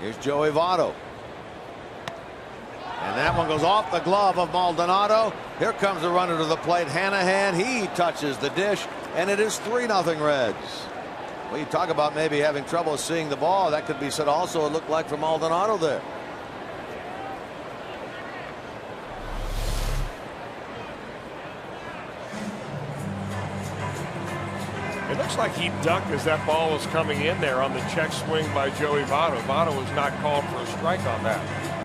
Here's Joey Votto. And that one goes off the glove of Maldonado. Here comes the runner to the plate. Hannahan. He touches the dish, and it is 3-0 Reds. Well, you talk about maybe having trouble seeing the ball. That could be said also, it looked like, for Maldonado there. It looks like he ducked as that ball was coming in there on the check swing by Joey Votto. Votto was not called for a strike on that.